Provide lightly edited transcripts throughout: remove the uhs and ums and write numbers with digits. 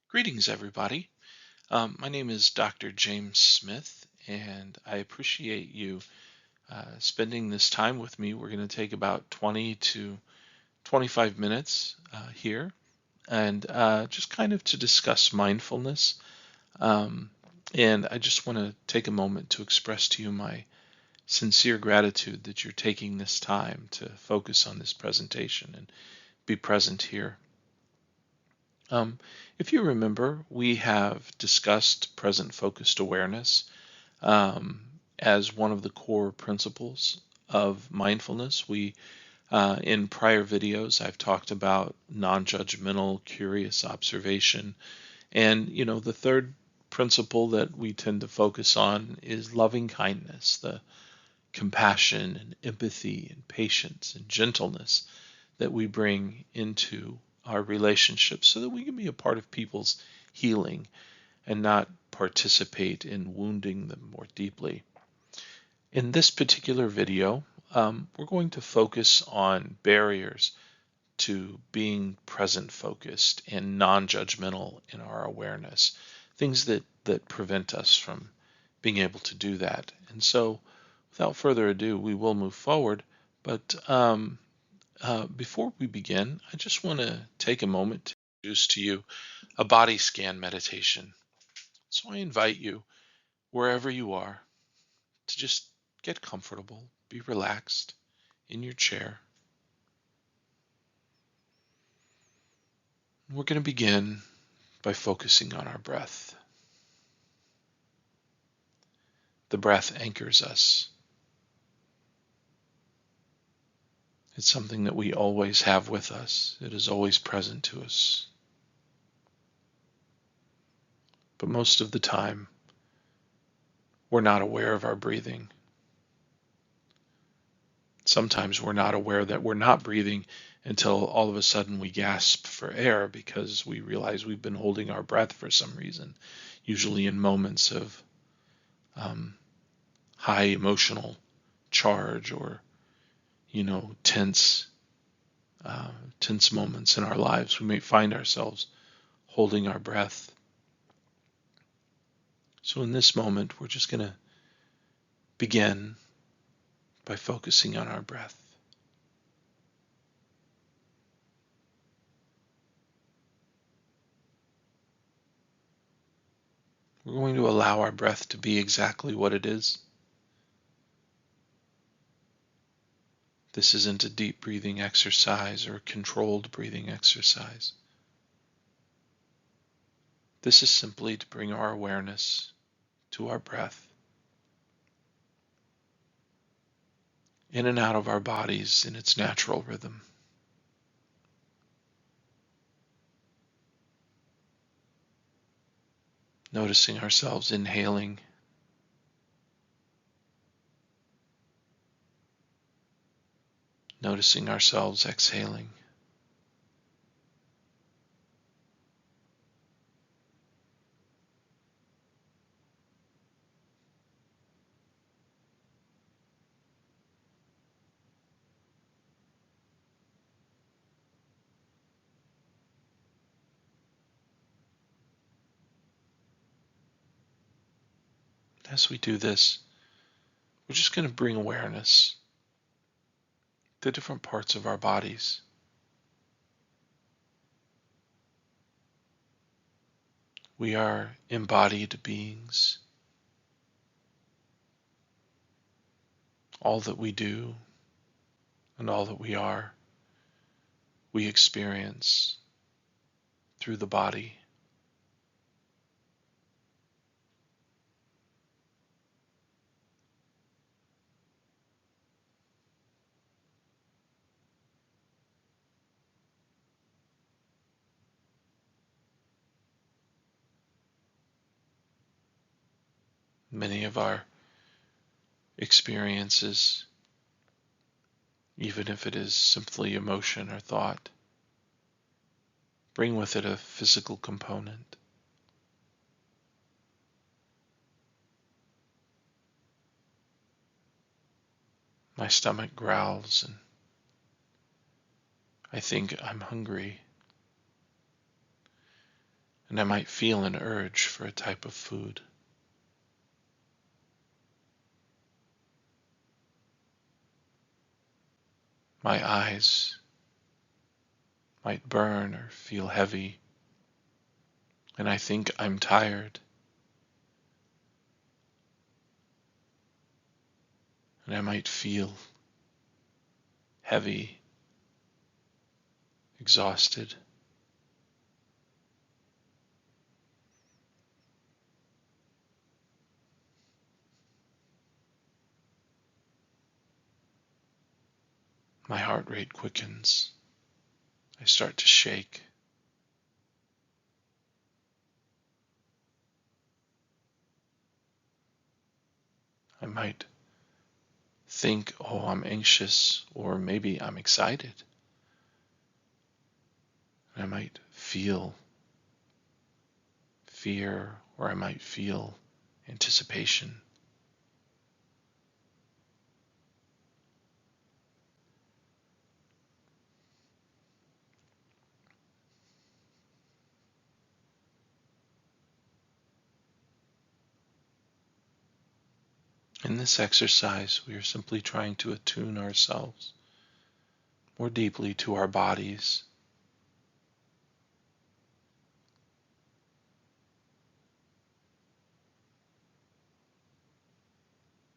Greetings, everybody. My name is Dr. James Smith, and I appreciate you spending this time with me. We're going to take about 20 to 25 minutes here, and just kind of to discuss mindfulness. Um, and I just want to take a moment to express to you my sincere gratitude that you're taking this time to focus on this presentation and be present here. Um, if you remember, we have discussed present focused awareness um, as one of the core principles of mindfulness. In prior videos, I've talked about non-judgmental, curious observation, and the third principle that we tend to focus on is loving kindness, the compassion and empathy and patience and gentleness that we bring into our relationships so that we can be a part of people's healing and not participate in wounding them more deeply. In this particular video, we're going to focus on barriers to being present focused and non-judgmental in our awareness, things that prevent us from being able to do that. And so without further ado, we will move forward. But before we begin, I just want to take a moment to introduce to you a body scan meditation. So I invite you, wherever you are, to just get comfortable, be relaxed in your chair. We're going to begin by focusing on our breath. The breath anchors us. It's something that we always have with us. It is always present to us. But most of the time, we're not aware of our breathing. Sometimes we're not aware that we're not breathing until all of a sudden we gasp for air because we realize we've been holding our breath for some reason, usually in moments of um, high emotional charge or, tense, tense moments in our lives. We may find ourselves holding our breath. So in this moment, we're just going to begin by focusing on our breath. We're going to allow our breath to be exactly what it is. This isn't a deep breathing exercise or a controlled breathing exercise. This is simply to bring our awareness to our breath, in and out of our bodies in its natural rhythm. Noticing ourselves inhaling, noticing ourselves exhaling. As we do this, we're just going to bring awareness to different parts of our bodies. We are embodied beings. All that we do and all that we are, we experience through the body. Many of our experiences, even if it is simply emotion or thought, bring with it a physical component. My stomach growls and I think I'm hungry. and I might feel an urge for a type of food. My eyes might burn or feel heavy, and I think I'm tired, and I might feel heavy, exhausted. My heart rate quickens. I start to shake. I might think, oh, I'm anxious, or maybe I'm excited. I might feel fear, or I might feel anticipation. In this exercise, we are simply trying to attune ourselves more deeply to our bodies.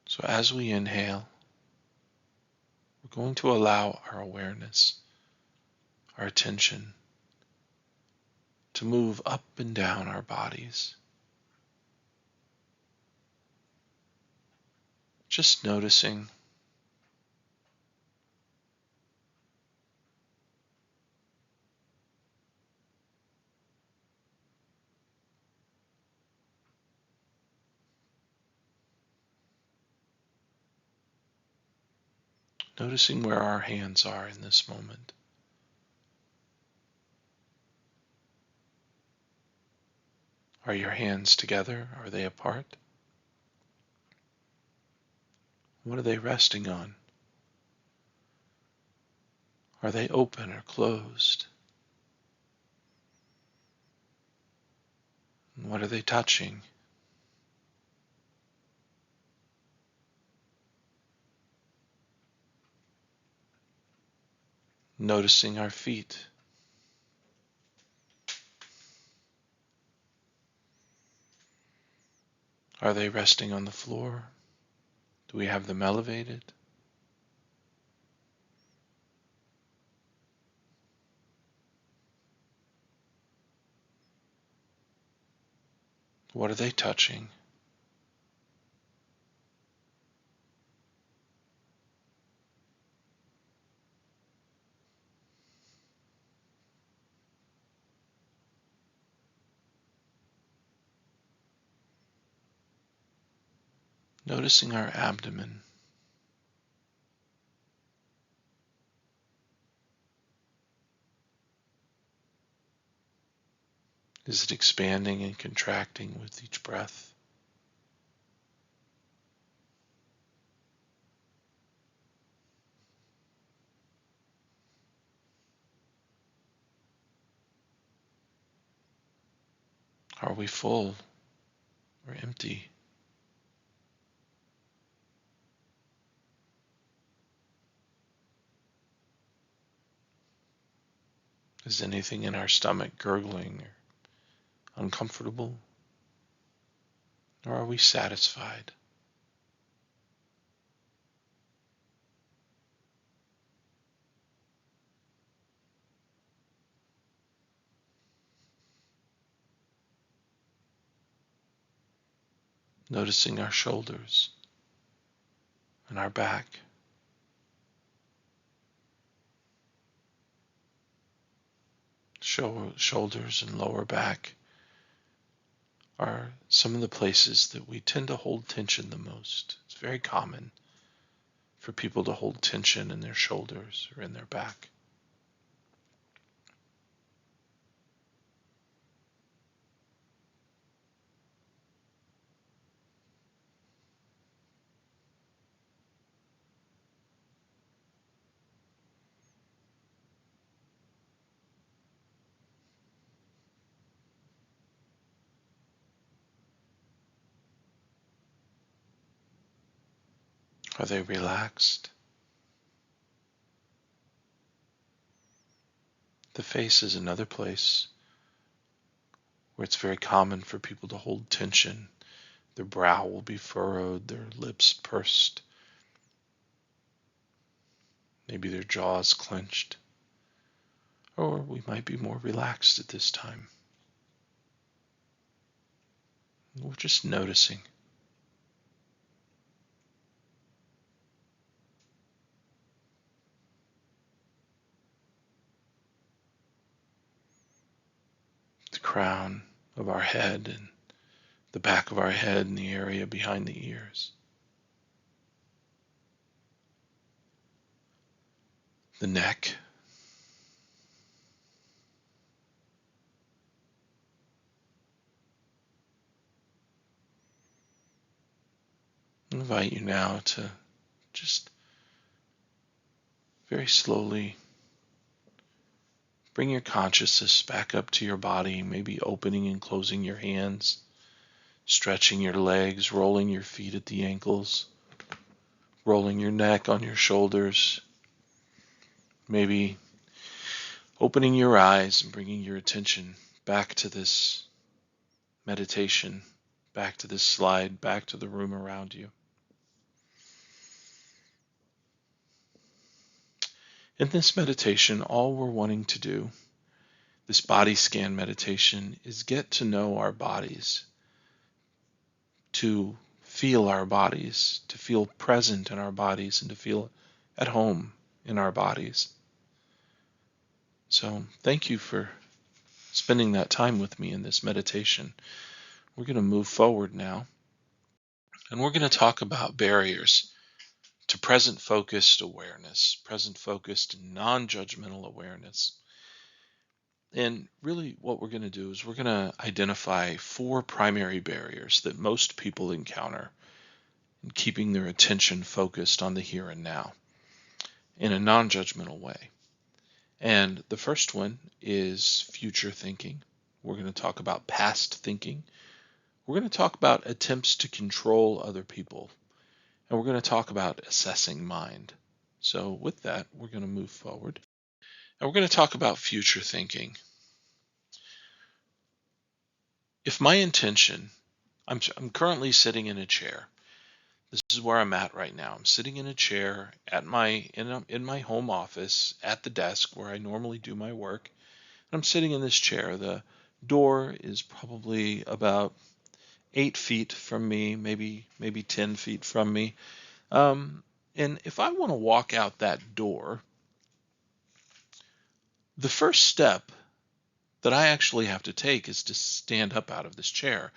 So as we inhale, we're going to allow our awareness, our attention, to move up and down our bodies. Just noticing where our hands are in this moment. Are your hands together? Are they apart? What are they resting on? Are they open or closed? And what are they touching? Noticing our feet. Are they resting on the floor? Do we have them elevated? What are they touching? Noticing our abdomen. Is it expanding and contracting with each breath? Are we full or empty? Is anything in our stomach gurgling or uncomfortable? Or are we satisfied? Noticing our shoulders and our back. Shoulders and lower back are some of the places that we tend to hold tension the most. It's very common for people to hold tension in their shoulders or in their back. Are they relaxed? The face is another place where it's very common for people to hold tension. Their brow will be furrowed, their lips pursed, maybe their jaws clenched. Or we might be more relaxed at this time. We're just noticing. The crown of our head and the back of our head and the area behind the ears. The neck. I invite you now to just very slowly bring your consciousness back up to your body, maybe opening and closing your hands, stretching your legs, rolling your feet at the ankles, rolling your neck on your shoulders, maybe opening your eyes and bringing your attention back to this meditation, back to this slide, back to the room around you. In this meditation, all we're wanting to do, this body scan meditation, is get to know our bodies, to feel our bodies, to feel present in our bodies, and to feel at home in our bodies. So thank you for spending that time with me in this meditation. We're going to move forward now, and we're going to talk about barriers to present focused awareness, present focused non-judgmental awareness. And really what we're going to do is we're going to identify 4 primary barriers that most people encounter in keeping their attention focused on the here and now in a non-judgmental way. And the first one is future thinking. We're going to talk about past thinking. We're going to talk about attempts to control other people. And we're going to talk about assessing mind. So with that, we're going to move forward. And we're going to talk about future thinking. If my intention, I'm currently sitting in a chair. This is where I'm at right now. I'm sitting in a chair at in my home office at the desk where I normally do my work. I'm sitting in this chair. The door is probably about 8 feet from me, maybe 10 feet from me. And if I want to walk out that door, the first step that I actually have to take is to stand up out of this chair.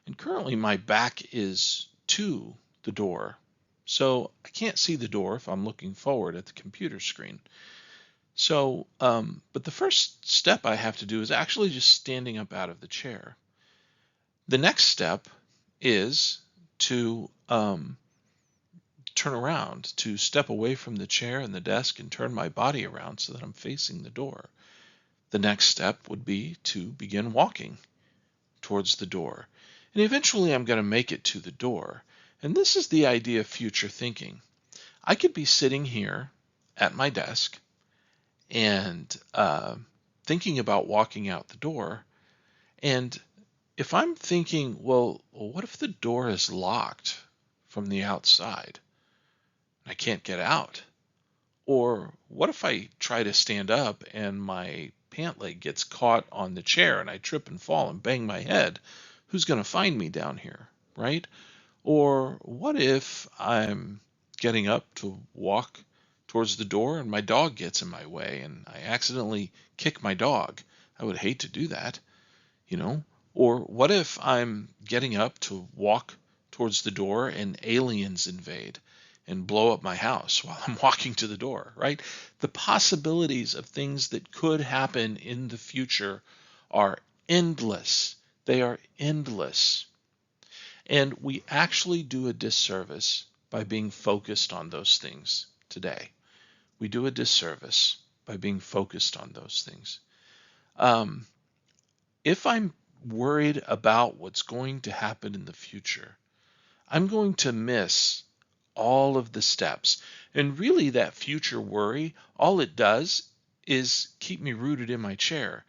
And currently my back is to the door. So I can't see the door if I'm looking forward at the computer screen. So, but the first step I have to do is actually just standing up out of the chair. The next step is to turn around, to step away from the chair and the desk and turn my body around so that I'm facing the door. The next step would be to begin walking towards the door. And eventually I'm going to make it to the door. And this is the idea of future thinking. I could be sitting here at my desk and thinking about walking out the door. And if I'm thinking, well, what if the door is locked from the outside and I can't get out? Or what if I try to stand up and my pant leg gets caught on the chair and I trip and fall and bang my head? Who's going to find me down here, right? Or what if I'm getting up to walk towards the door and my dog gets in my way and I accidentally kick my dog? I would hate to do that, you know? Or what if I'm getting up to walk towards the door and aliens invade and blow up my house while I'm walking to the door, right? The possibilities of things that could happen in the future are endless. They are endless. And we actually do a disservice by being focused on those things today. We do a disservice by being focused on those things. If I'm worried about what's going to happen in the future, I'm going to miss all of the steps. And really, that future worry, all it does is keep me rooted in my chair.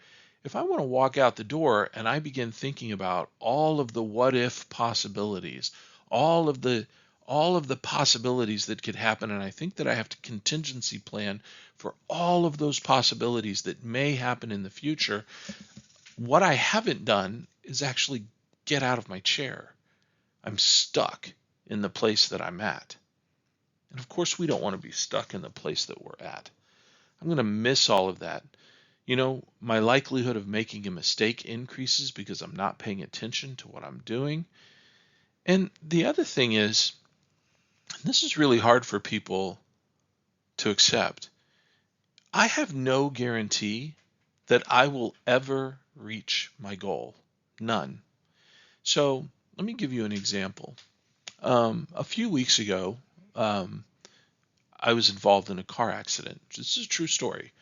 If I want to walk out the door and I begin thinking about all of the what if possibilities, all of the all of the possibilities that could happen, and I think that I have to contingency plan for all of those possibilities that may happen in the future, what I haven't done is actually get out of my chair. I'm stuck in the place that I'm at. And of course, we don't want to be stuck in the place that we're at. I'm going to miss all of that. My likelihood of making a mistake increases because I'm not paying attention to what I'm doing. And the other thing is, this is really hard for people to accept. I have no guarantee that I will ever reach my goal. None. So let me give you an example. A few weeks ago, I was involved in a car accident. This is a true story.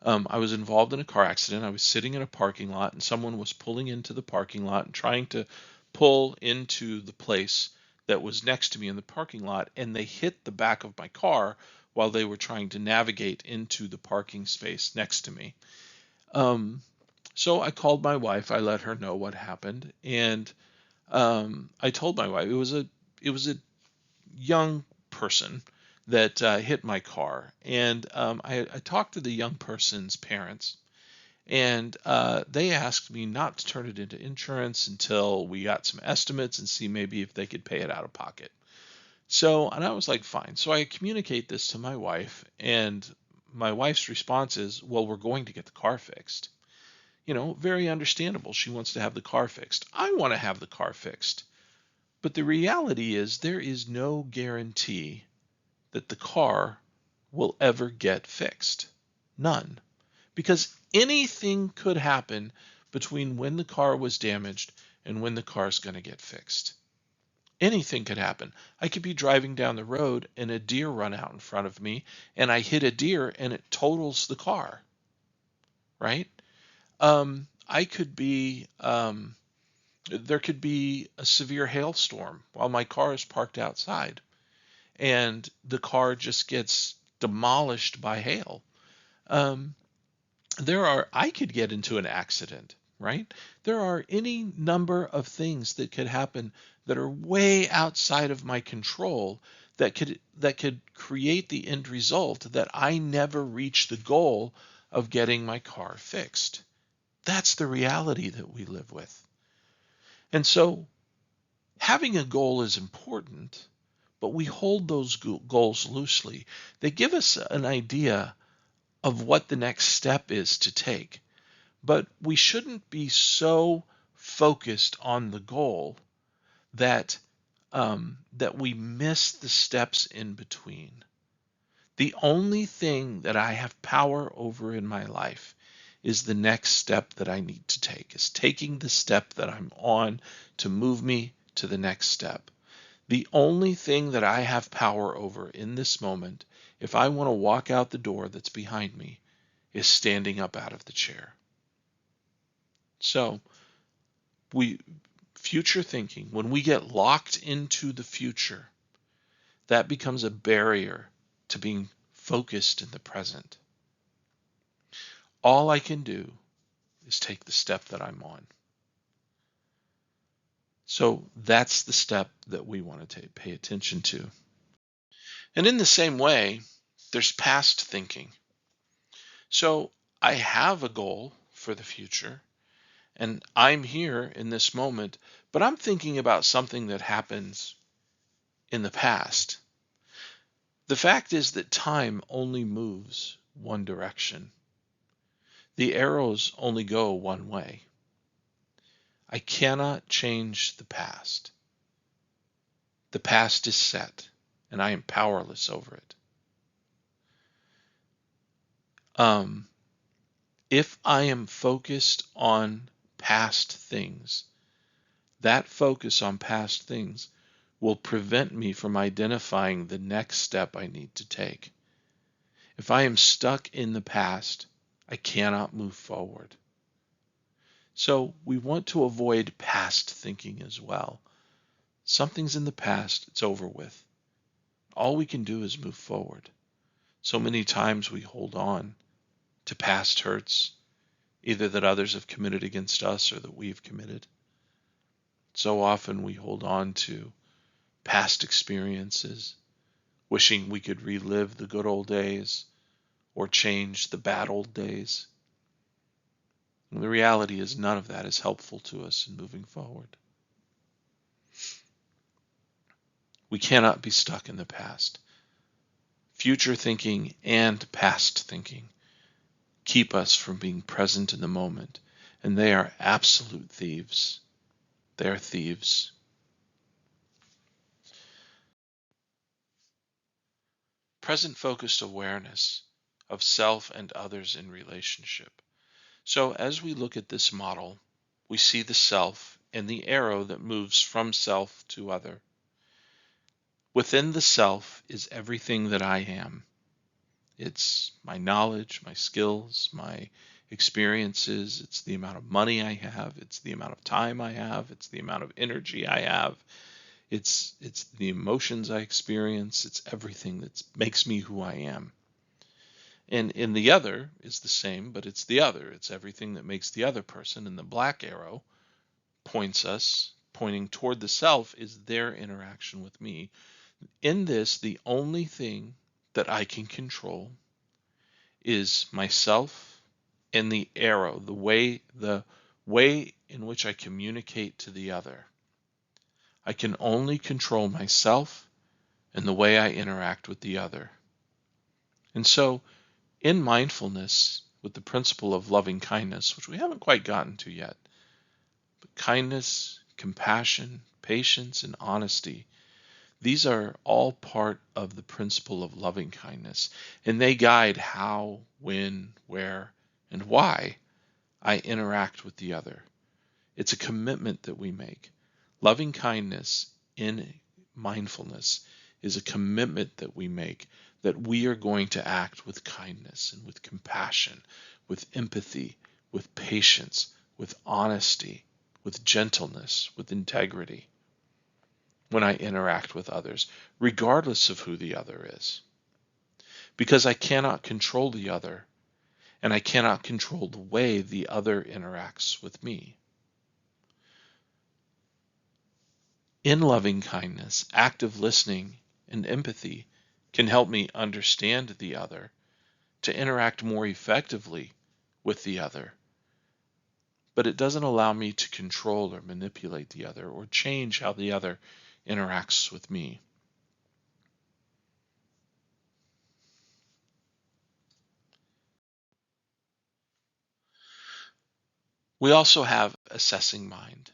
I was involved in a car accident. I was sitting in a parking lot, and someone was pulling into the parking lot and trying to pull into the place that was next to me in the parking lot, and they hit the back of my car while they were trying to navigate into the parking space next to me. So I called my wife. I let her know what happened, and I told my wife it was a young person that hit my car, and I talked to the young person's parents, and they asked me not to turn it into insurance until we got some estimates and see maybe if they could pay it out of pocket. And I was like, fine. So I communicate this to my wife, and my wife's response is, well, we're going to get the car fixed. Very understandable. She wants to have the car fixed. I want to have the car fixed. But the reality is there is no guarantee that the car will ever get fixed. None. Because anything could happen between when the car was damaged and when the car is going to get fixed. Anything could happen. I could be driving down the road and a deer run out in front of me and I hit a deer and it totals the car, right? I could be there could be a severe hailstorm while my car is parked outside and the car just gets demolished by hail. Um, I could get into an accident, right? There are any number of things that could happen that are way outside of my control that could create the end result that I never reach the goal of getting my car fixed. That's the reality that we live with. And so having a goal is important, but we hold those goals loosely. They give us an idea of what the next step is to take, but we shouldn't be so focused on the goal that that we miss the steps in between. The only thing that I have power over in my life is the next step that I need to take, is taking the step that I'm on to move me to the next step. The only thing that I have power over in this moment, if I want to walk out the door that's behind me, is standing up out of the chair. So, future thinking, when we get locked into the future, that becomes a barrier to being focused in the present. All I can do is take the step that I'm on. So that's the step that we want to pay attention to. And in the same way, there's past thinking. So I have a goal for the future, and I'm here in this moment, but I'm thinking about something that happens in the past. The fact is that time only moves one direction. The arrows only go one way. I cannot change the past. The past is set, and I am powerless over it. If I am focused on past things, that focus on past things will prevent me from identifying the next step I need to take. If I am stuck in the past, I cannot move forward. So we want to avoid past thinking as well. Something's in the past, it's over with. All we can do is move forward. So many times we hold on to past hurts, either that others have committed against us or that we've committed. So often we hold on to past experiences, wishing we could relive the good old days or change the bad old days. And the reality is none of that is helpful to us in moving forward. We cannot be stuck in the past. Future thinking and past thinking keep us from being present in the moment, and they are absolute thieves. They are thieves. Present focused awareness of self and others in relationship. So as we look at this model, we see the self and the arrow that moves from self to other. Within the self is everything that I am. It's my knowledge, my skills, my experiences. It's the amount of money I have. It's the amount of time I have. It's the amount of energy I have. It's the emotions I experience. It's everything that makes me who I am. And in the other is the same, but it's the other. It's everything that makes the other person. And the black arrow pointing toward the self, is their interaction with me. In this, the only thing that I can control is myself and the arrow, the way in which I communicate to the other. I can only control myself and the way I interact with the other. And so, in mindfulness, with the principle of loving kindness, which we haven't quite gotten to yet, but kindness, compassion, patience, and honesty, these are all part of the principle of loving kindness, and they guide how, when, where, and why I interact with the other. It's a commitment that we make. Loving kindness in mindfulness is a commitment that we make, that we are going to act with kindness and with compassion, with empathy, with patience, with honesty, with gentleness, with integrity when I interact with others, regardless of who the other is. Because I cannot control the other, and I cannot control the way the other interacts with me. In loving kindness, active listening and empathy can help me understand the other, to interact more effectively with the other. But it doesn't allow me to control or manipulate the other or change how the other interacts with me. We also have assessing mind.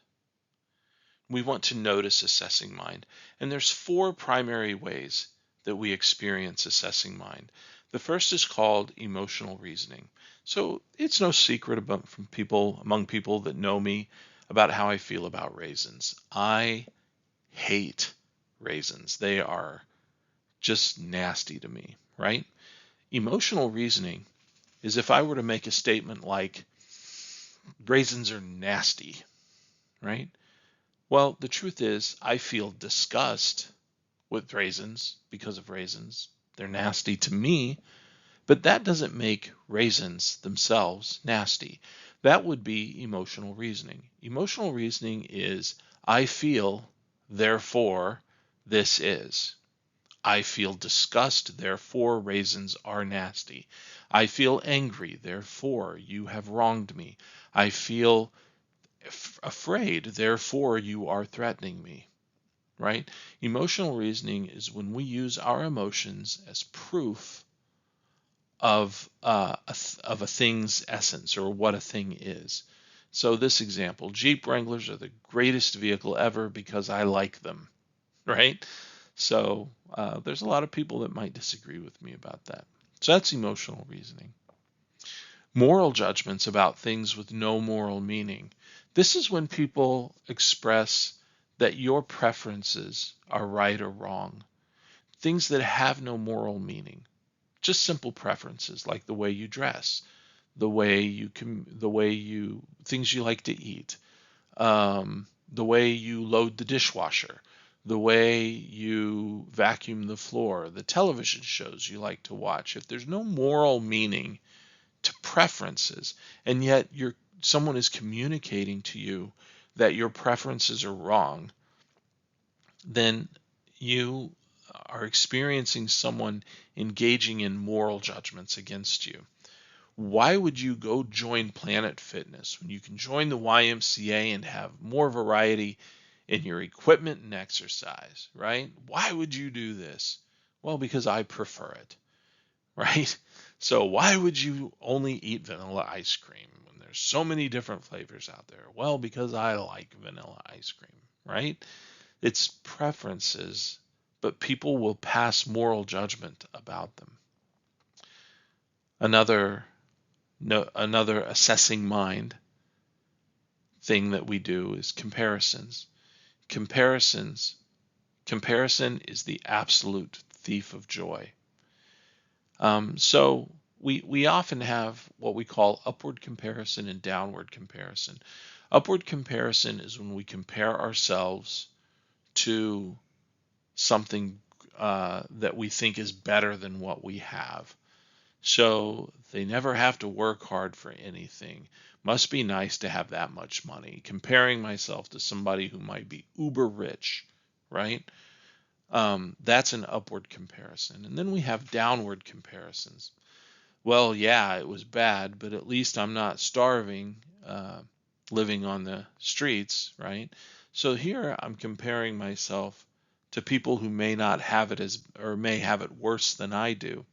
We want to notice assessing mind. And there's four primary ways that we experience assessing mind. The first is called emotional reasoning. So it's no secret among people that know me about how I feel about raisins. I hate raisins. They are just nasty to me, right? Emotional reasoning is if I were to make a statement like, raisins are nasty, right? Well, the truth is, I feel disgust with raisins because of raisins. They're nasty to me, but that doesn't make raisins themselves nasty. That would be emotional reasoning. Emotional reasoning is, I feel, therefore this is. I feel disgust, therefore raisins are nasty. I feel angry, therefore you have wronged me. I feel afraid, therefore you are threatening me, right? Emotional reasoning is when we use our emotions as proof of a thing's essence or what a thing is. So this example, Jeep Wranglers are the greatest vehicle ever because I like them, right? So there's a lot of people that might disagree with me about that. So that's emotional reasoning. Moral judgments about things with no moral meaning. This is when people express that your preferences are right or wrong. Things that have no moral meaning. Just simple preferences like the way you dress, things you like to eat, the way you load the dishwasher, the way you vacuum the floor, the television shows you like to watch, if there's no moral meaning to preferences, and yet someone is communicating to you that your preferences are wrong, then you are experiencing someone engaging in moral judgments against you. Why would you go join Planet Fitness when you can join the YMCA and have more variety in your equipment and exercise, right? Why would you do this? Well, because I prefer it, right? So why would you only eat vanilla ice cream when there's so many different flavors out there? Well, because I like vanilla ice cream, right? It's preferences, but people will pass moral judgment about them. Another assessing mind thing that we do is comparisons. Comparison is the absolute thief of joy. So we often have what we call upward comparison and downward comparison. Upward comparison is when we compare ourselves to something that we think is better than what we have. So they never have to work hard for anything. Must be nice to have that much money. Comparing myself to somebody who might be uber rich, right? That's an upward comparison. And then we have downward comparisons. Well, yeah, it was bad, but at least I'm not starving, living on the streets, right? So here I'm comparing myself to people who may not have it or may have it worse than I do.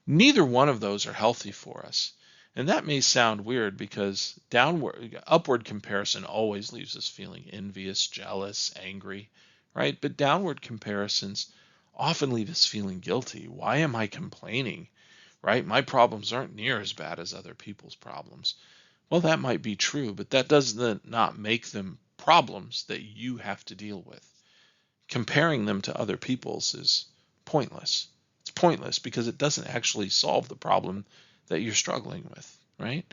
Neither one of those are healthy for us. And that may sound weird because upward comparison always leaves us feeling envious, jealous, angry, right? But downward comparisons often leave us feeling guilty. Why am I complaining, right? My problems aren't near as bad as other people's problems. Well, that might be true, but that does not make them problems that you have to deal with. Comparing them to other people's is pointless. It's pointless because it doesn't actually solve the problem that you're struggling with, right?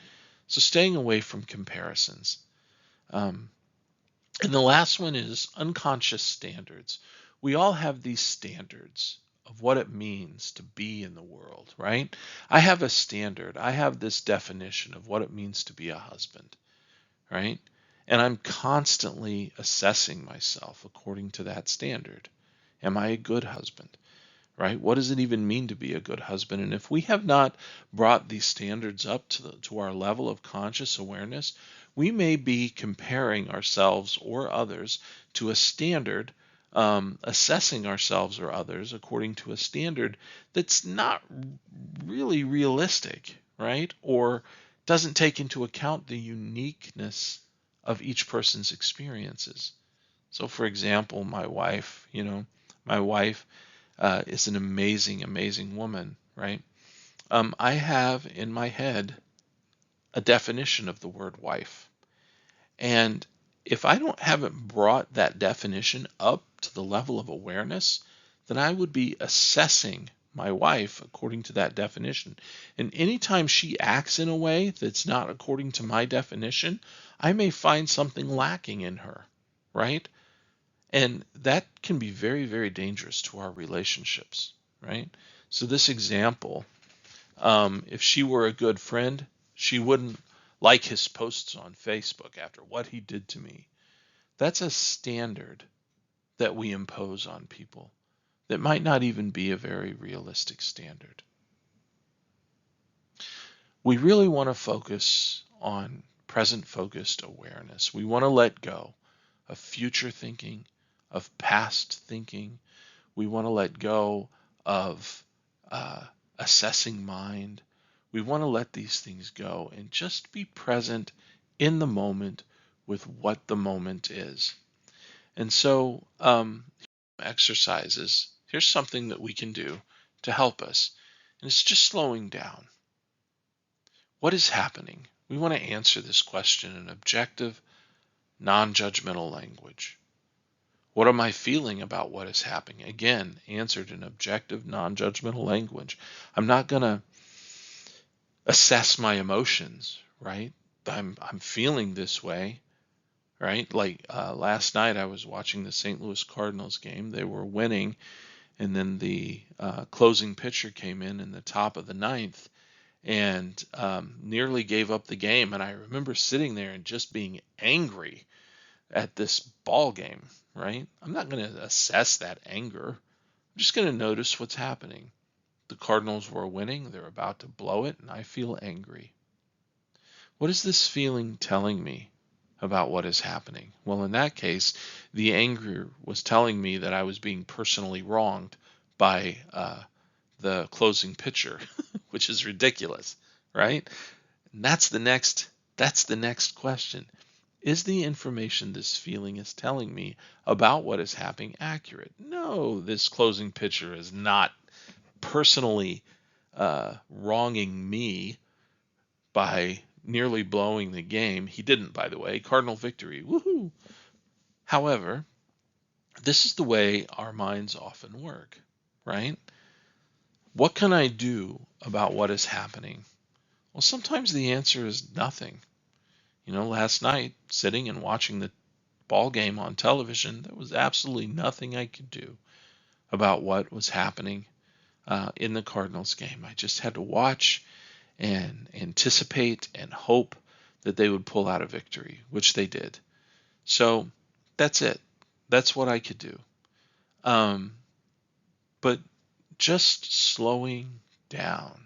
So staying away from comparisons. And the last one is unconscious standards. We all have these standards of what it means to be in the world, right? I have a standard. I have this definition of what it means to be a husband, right? And I'm constantly assessing myself according to that standard. Am I a good husband? Right? What does it even mean to be a good husband? And if we have not brought these standards up to our level of conscious awareness, we may be comparing ourselves or others to a standard, assessing ourselves or others according to a standard that's not really realistic, right? Or doesn't take into account the uniqueness of each person's experiences. So, for example, my wife is an amazing, amazing woman, right? I have in my head a definition of the word wife. And if I haven't brought that definition up to the level of awareness, then I would be assessing my wife according to that definition. And anytime she acts in a way that's not according to my definition, I may find something lacking in her, right? And that can be very, very dangerous to our relationships, right? So this example, if she were a good friend, she wouldn't like his posts on Facebook after what he did to me. That's a standard that we impose on people that might not even be a very realistic standard. We really want to focus on present-focused awareness. We want to let go of future thinking, of past thinking. We want to let go of assessing mind. We want to let these things go and just be present in the moment with what the moment is. And so exercises, here's something that we can do to help us. And it's just slowing down. What is happening? We want to answer this question in objective, non-judgmental language. What am I feeling about what is happening? Again, answered in objective, non-judgmental language. I'm not going to assess my emotions, right? I'm feeling this way, right? Like last night, I was watching the St. Louis Cardinals game. They were winning, and then the closing pitcher came in the top of the ninth and nearly gave up the game. And I remember sitting there and just being angry at this ball game, right? I'm not going to assess that anger. I'm just going to notice what's happening. The Cardinals were winning, they're about to blow it, and I feel angry. What is this feeling telling me about what is happening? Well, in that case, the anger was telling me that I was being personally wronged by the closing pitcher, which is ridiculous, right? And that's the next question. Is the information this feeling is telling me about what is happening accurate? No, this closing pitcher is not personally wronging me by nearly blowing the game. He didn't, by the way. Cardinal victory. Woohoo! However, this is the way our minds often work, right? What can I do about what is happening? Well, sometimes the answer is nothing. Last night, sitting and watching the ball game on television, there was absolutely nothing I could do about what was happening in the Cardinals game. I just had to watch and anticipate and hope that they would pull out a victory, which they did. So that's it. That's what I could do. But just slowing down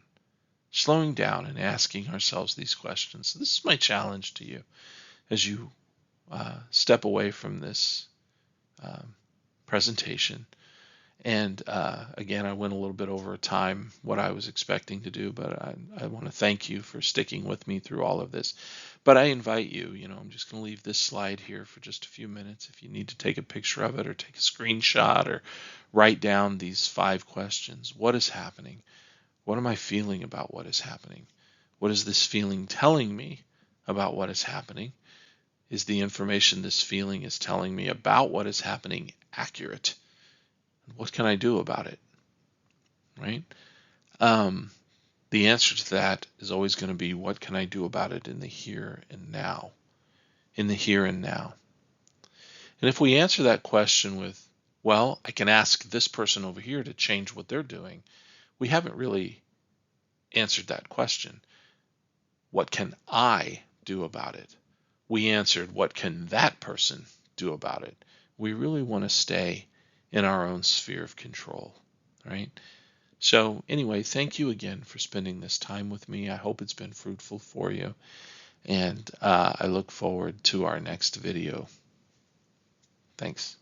and asking ourselves these questions. This is my challenge to you as you step away from this presentation. And again, I went a little bit over time what I was expecting to do, but I want to thank you for sticking with me through all of this. But I invite you, I'm just going to leave this slide here for just a few minutes. If you need to take a picture of it or take a screenshot or write down these 5 questions. What is happening? What am I feeling about what is happening? What is this feeling telling me about what is happening? Is the information this feeling is telling me about what is happening accurate? What can I do about it? Right? The answer to that is always going to be, what can I do about it in the here and now? In the here and now. And if we answer that question with, well, I can ask this person over here to change what they're doing, we haven't really answered that question. What can I do about it? We answered, what can that person do about it? We really want to stay in our own sphere of control, right? So anyway, thank you again for spending this time with me. I hope it's been fruitful for you, and I look forward to our next video. Thanks.